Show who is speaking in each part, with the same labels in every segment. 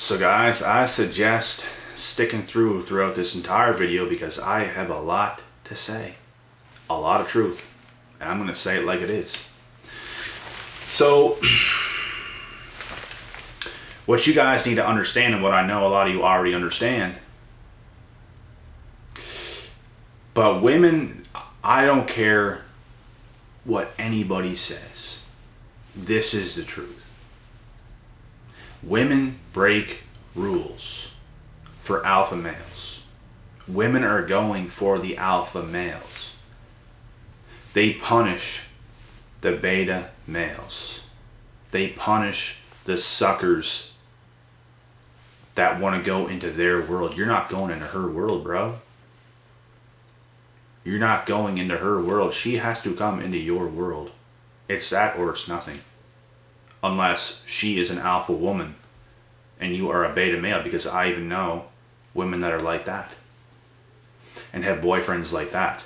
Speaker 1: So guys, I suggest sticking throughout this entire video because I have a lot to say. A lot of truth. And I'm going to say it like it is. So, what you guys need to understand, and what I know a lot of you already understand, but women, I don't care what anybody says. This is the truth. Women break rules for alpha males. Women are going for the alpha males. They punish the beta males. They punish the suckers that want to go into their world. You're not going into her world, bro. You're not going into her world. She has to come into your world. It's that or it's nothing. Unless she is an alpha woman and you are a beta male, because I even know women that are like that and have boyfriends like that.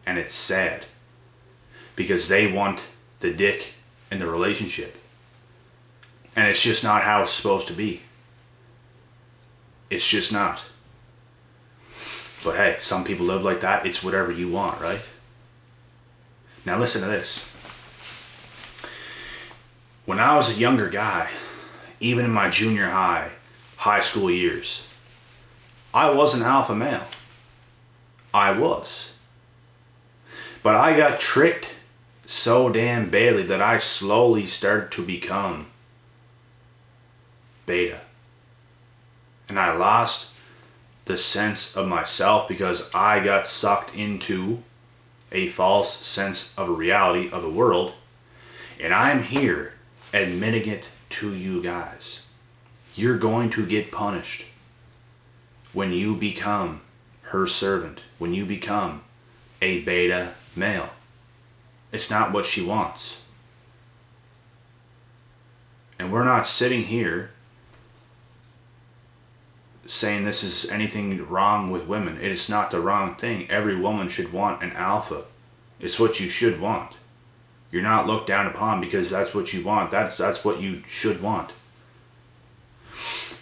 Speaker 1: And it's sad because they want the dick in the relationship. And it's just not how it's supposed to be. It's just not. But hey, some people live like that. It's whatever you want, right? Now listen to this. When I was a younger guy, even in my junior high school years, I was an alpha male. I was. But I got tricked so damn badly that I slowly started to become beta. And I lost the sense of myself because I got sucked into a false sense of a reality of the world. And I'm here admitting it to you guys. You're going to get punished when you become her servant, when you become a beta male. It's not what she wants. And we're not sitting here saying this is anything wrong with women. It is not the wrong thing. Every woman should want an alpha. It's what you should want. You're not looked down upon because that's what you want. That's what you should want.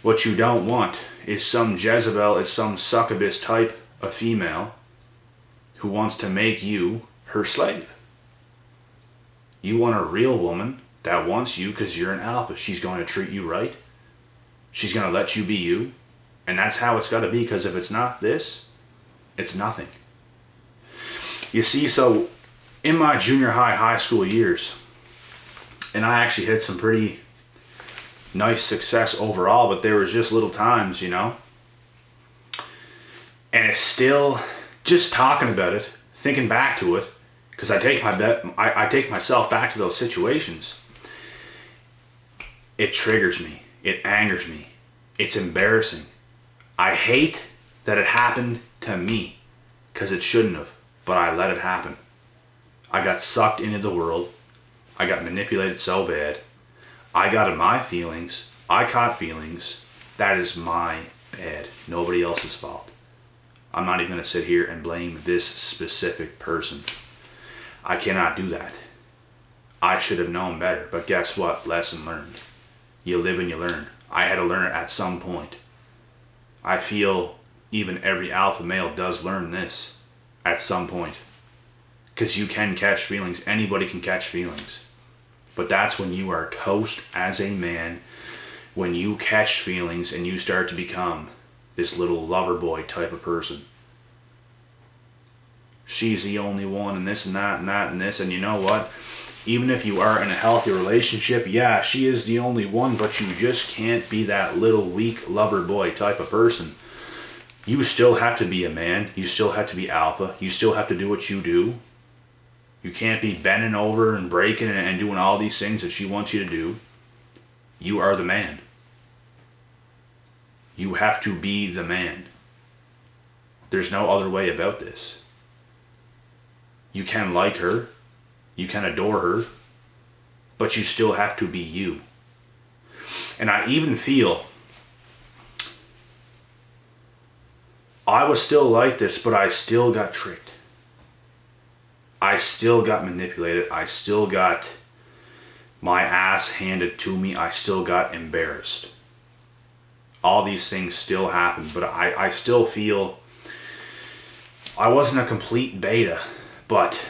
Speaker 1: What you don't want is some Jezebel, is some succubus type of female who wants to make you her slave. You want a real woman that wants you because you're an alpha. She's going to treat you right. She's going to let you be you. And that's how it's got to be, because if it's not this, it's nothing. You see, so in my junior high school years, and I actually had some pretty nice success overall, but there was just little times, you know. And it's still, just talking about it, thinking back to it, because I take myself back to those situations. It triggers me. It angers me. It's embarrassing. I hate that it happened to me, because it shouldn't have, but I let it happen. I got sucked into the world. I got manipulated so bad. I got in my feelings. I caught feelings. That is my bad. Nobody else's fault. I'm not even going to sit here and blame this specific person. I cannot do that. I should have known better. But guess what? Lesson learned. You live and you learn. I had to learn it at some point. I feel even every alpha male does learn this at some point. Because you can catch feelings. Anybody can catch feelings. But that's when you are toast as a man. When you catch feelings and you start to become this little lover boy type of person. She's the only one, and this and that and that and this. And you know what? Even if you are in a healthy relationship, yeah, she is the only one, but you just can't be that little weak lover boy type of person. You still have to be a man. You still have to be alpha. You still have to do what you do. You can't be bending over and breaking and doing all these things that she wants you to do. You are the man. You have to be the man. There's no other way about this. You can like her. You can adore her, but you still have to be you. And I even feel I was still like this, but I still got tricked. I still got manipulated. I still got my ass handed to me. I still got embarrassed. all these things still happen, but I still feel I wasn't a complete beta, but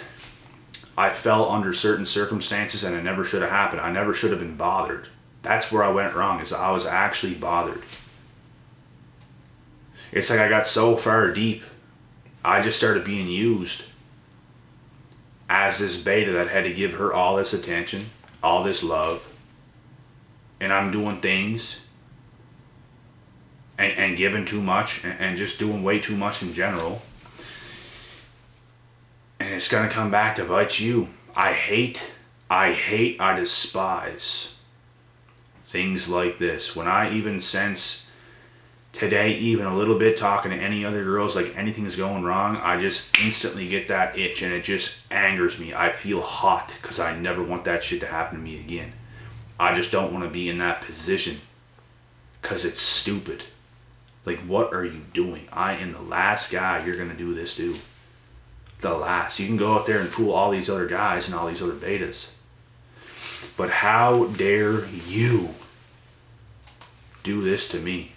Speaker 1: I fell under certain circumstances and it never should have happened. I never should have been bothered. That's where I went wrong, is I was actually bothered. It's like I got so far deep, I just started being used as this beta that had to give her all this attention, all this love, and I'm doing things and giving too much and just doing way too much in general. And it's going to come back to bite you. I despise things like this. When I even sense today, even a little bit, talking to any other girls, like anything's going wrong, I just instantly get that itch and it just angers me. I feel hot because I never want that shit to happen to me again. I just don't want to be in that position because it's stupid. Like, what are you doing? I am the last guy you're going to do this to. The last. You can go out there and fool all these other guys and all these other betas. But how dare you do this to me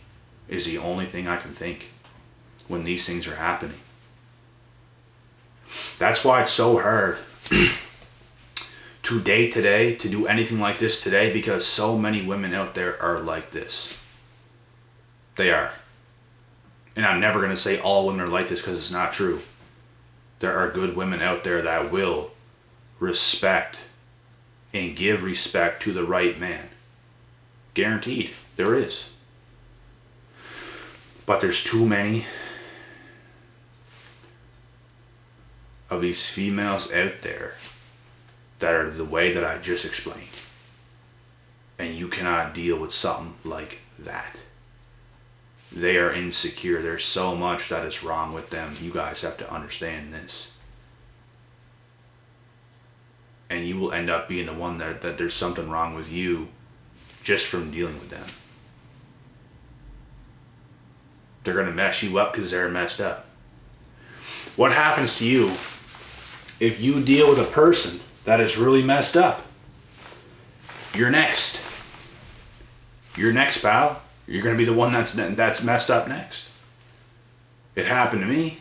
Speaker 1: is the only thing I can think when these things are happening. That's why it's so hard to date today, to do anything like this today, because so many women out there are like this. They are. And I'm never going to say all women are like this because it's not true. There are good women out there that will respect and give respect to the right man. Guaranteed. There is. But there's too many of these females out there that are the way that I just explained. And you cannot deal with something like that. They are insecure. There's so much that is wrong with them. You guys have to understand this. And you will end up being the one that there's something wrong with you just from dealing with them. They're going to mess you up because they're messed up. What happens to you if you deal with a person that is really messed up? You're next. You're next, pal. You're going to be the one that's messed up next. It happened to me.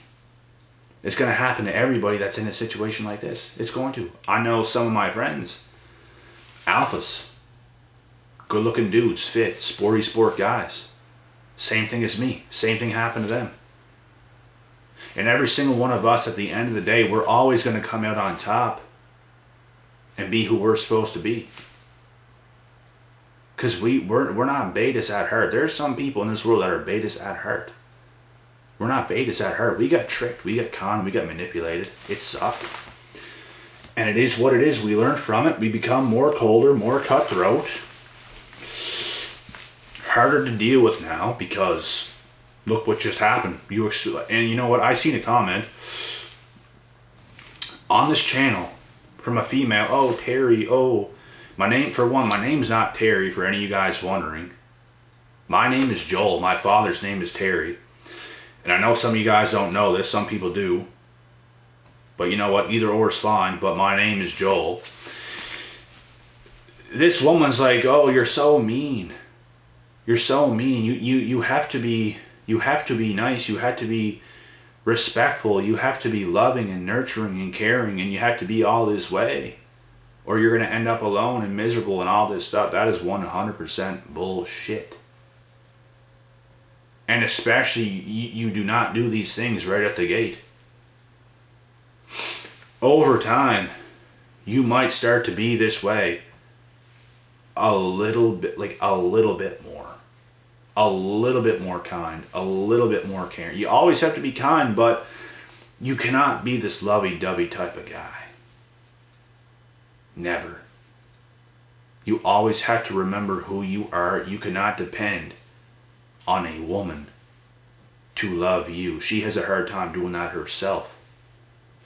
Speaker 1: It's going to happen to everybody that's in a situation like this. It's going to. I know some of my friends, alphas, good looking dudes, fit, sporty sport guys. Same thing as me. Same thing happened to them. And every single one of us at the end of the day, we're always going to come out on top and be who we're supposed to be. Because we're not betas at heart. There's some people in this world that are betas at heart. We're not betas at heart. We got tricked. We got conned. We got manipulated. It sucked. And it is what it is. We learn from it. We become more colder, more cutthroat. Harder to deal with now because look what just happened. And you know what? I seen a comment on this channel from a female. Oh, Terry. Oh, my name's not Terry, for any of you guys wondering. My name is Joel. My father's name is Terry. And I know some of you guys don't know this. Some people do. But you know what? Either or is fine. But my name is Joel. This woman's like, oh, you're so mean. You're so mean. You have to be nice. You have to be respectful. You have to be loving and nurturing and caring. And you have to be all this way. Or you're going to end up alone and miserable and all this stuff. That is 100% bullshit. And especially, you do not do these things right at the gate. Over time, you might start to be this way a little bit more. A little bit more kind. A little bit more caring. You always have to be kind, but you cannot be this lovey-dovey type of guy. Never. You always have to remember who you are. You cannot depend on a woman to love you. She has a hard time doing that herself.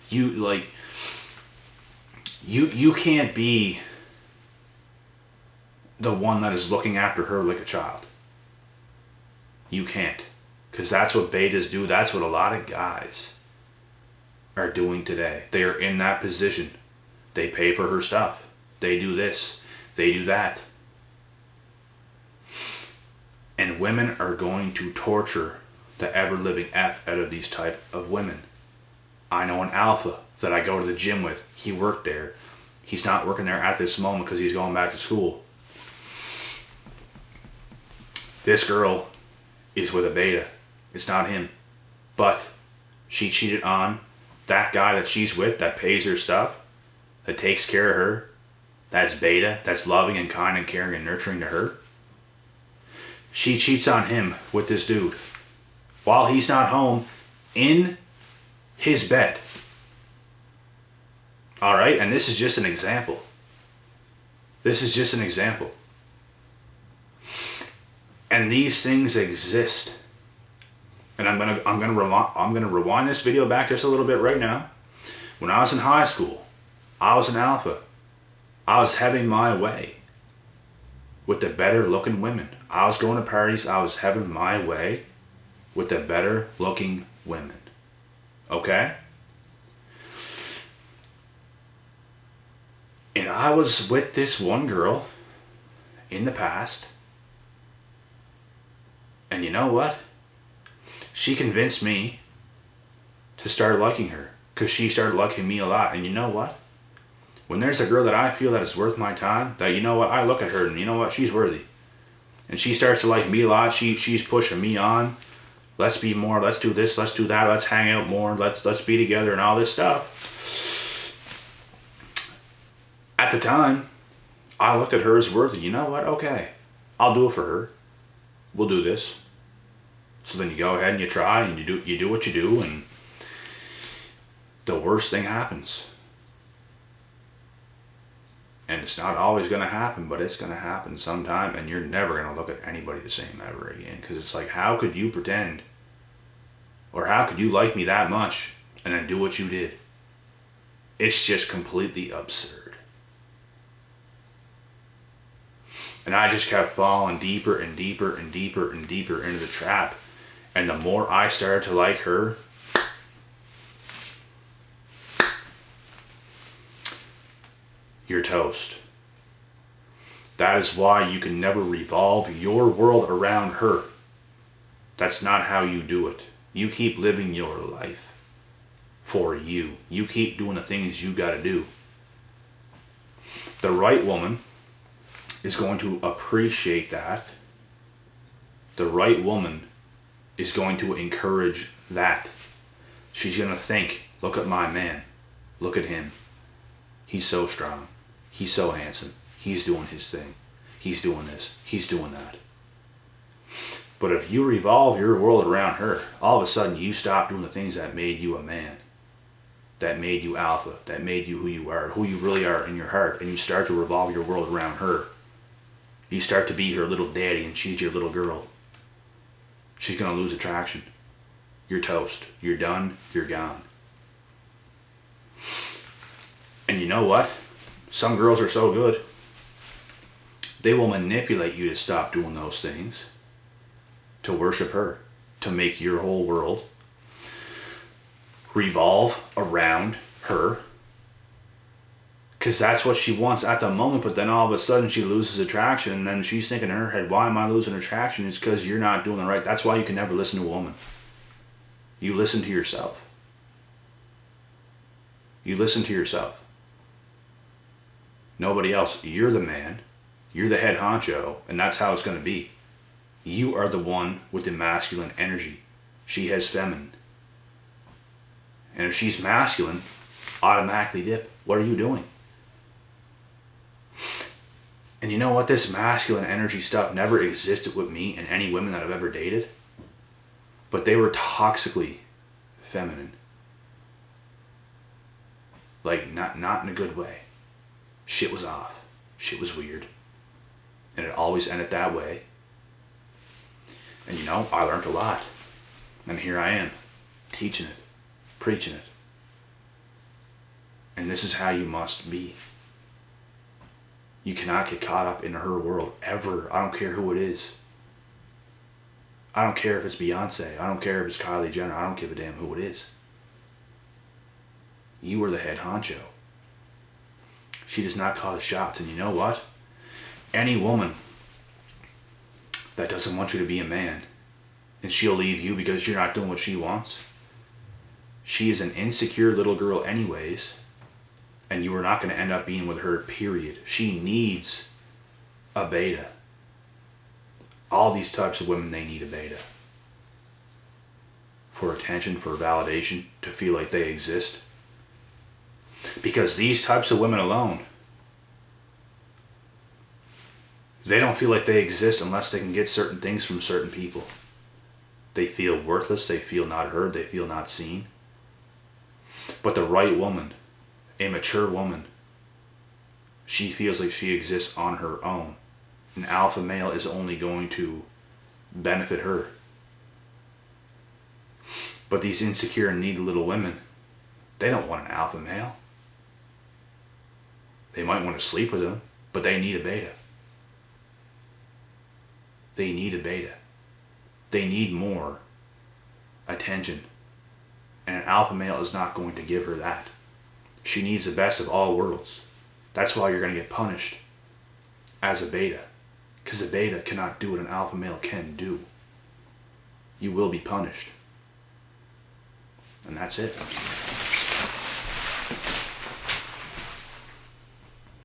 Speaker 1: You can't be the one that is looking after her like a child. You can't. Because that's what betas do. That's what a lot of guys are doing today. They are in that position. They pay for her stuff. They do this. They do that. And women are going to torture the ever-living F out of these type of women. I know an alpha that I go to the gym with. He worked there. He's not working there at this moment because he's going back to school. This girl is with a beta. It's not him. But she cheated on that guy that she's with, that pays her stuff, that takes care of her. That's beta. That's loving and kind and caring and nurturing to her. She cheats on him with this dude while he's not home in his bed. Alright, and this is just an example. This is just an example. And these things exist. And I'm gonna rewind this video back just a little bit right now. When I was in high school, I was an alpha. I was having my way with the better looking women. I was going to parties. I was having my way with the better looking women. Okay? And I was with this one girl in the past. And you know what? She convinced me to start liking her. Because she started liking me a lot. And you know what? When there's a girl that I feel that is worth my time, that you know what, I look at her and you know what, she's worthy. And she starts to like me a lot, she's pushing me on. Let's be more, let's do this, let's do that, let's hang out more, let's be together and all this stuff. At the time, I looked at her as worthy. You know what, okay, I'll do it for her. We'll do this. So then you go ahead and you try and you do what you do, and the worst thing happens. And it's not always going to happen, but it's going to happen sometime, and you're never going to look at anybody the same ever again. Because it's like, how could you pretend, or how could you like me that much and then do what you did? It's just completely absurd. And I just kept falling deeper and deeper and deeper and deeper into the trap. And the more I started to like her, you're toast. That is why you can never revolve your world around her. That's not how you do it. You keep living your life for you. You keep doing the things you gotta do. The right woman is going to appreciate that. The right woman is going to encourage that. She's gonna think, look at my man. Look at him. He's so strong. He's so handsome. He's doing his thing. He's doing this. He's doing that. But if you revolve your world around her, all of a sudden you stop doing the things that made you a man, that made you alpha, that made you who you are, who you really are in your heart, and you start to revolve your world around her. You start to be her little daddy and she's your little girl. She's going to lose attraction. You're toast. You're done. You're gone. And you know what? Some girls are so good, they will manipulate you to stop doing those things, to worship her, to make your whole world revolve around her, because that's what she wants at the moment. But then all of a sudden she loses attraction, and then she's thinking in her head, why am I losing attraction? It's because you're not doing it right. That's why you can never listen to a woman. You listen to yourself. You listen to yourself. Nobody else. You're the man. You're the head honcho, and that's how it's going to be. You are the one with the masculine energy. She has feminine. And if she's masculine, automatically dip. What are you doing? And you know what? This masculine energy stuff never existed with me and any women that I've ever dated. But they were toxically feminine. Like, not in a good way. Shit was off. Shit was weird. And it always ended that way. And you know, I learned a lot. And here I am, teaching it, preaching it. And this is how you must be. You cannot get caught up in her world, ever. I don't care who it is. I don't care if it's Beyonce. I don't care if it's Kylie Jenner. I don't give a damn who it is. You are the head honcho. She does not call the shots. And you know what? Any woman that doesn't want you to be a man, and she'll leave you because you're not doing what she wants. She is an insecure little girl anyways, and you are not going to end up being with her, period. She needs a beta. All these types of women, they need a beta. For attention, for validation, to feel like they exist. Because these types of women alone, they don't feel like they exist unless they can get certain things from certain people. They feel worthless, they feel not heard, they feel not seen. But the right woman, a mature woman, she feels like she exists on her own. An alpha male is only going to benefit her. But these insecure and needy little women, they don't want an alpha male. They might want to sleep with him, but they need a beta. They need a beta. They need more attention. And an alpha male is not going to give her that. She needs the best of all worlds. That's why you're going to get punished as a beta. Because a beta cannot do what an alpha male can do. You will be punished. And that's it.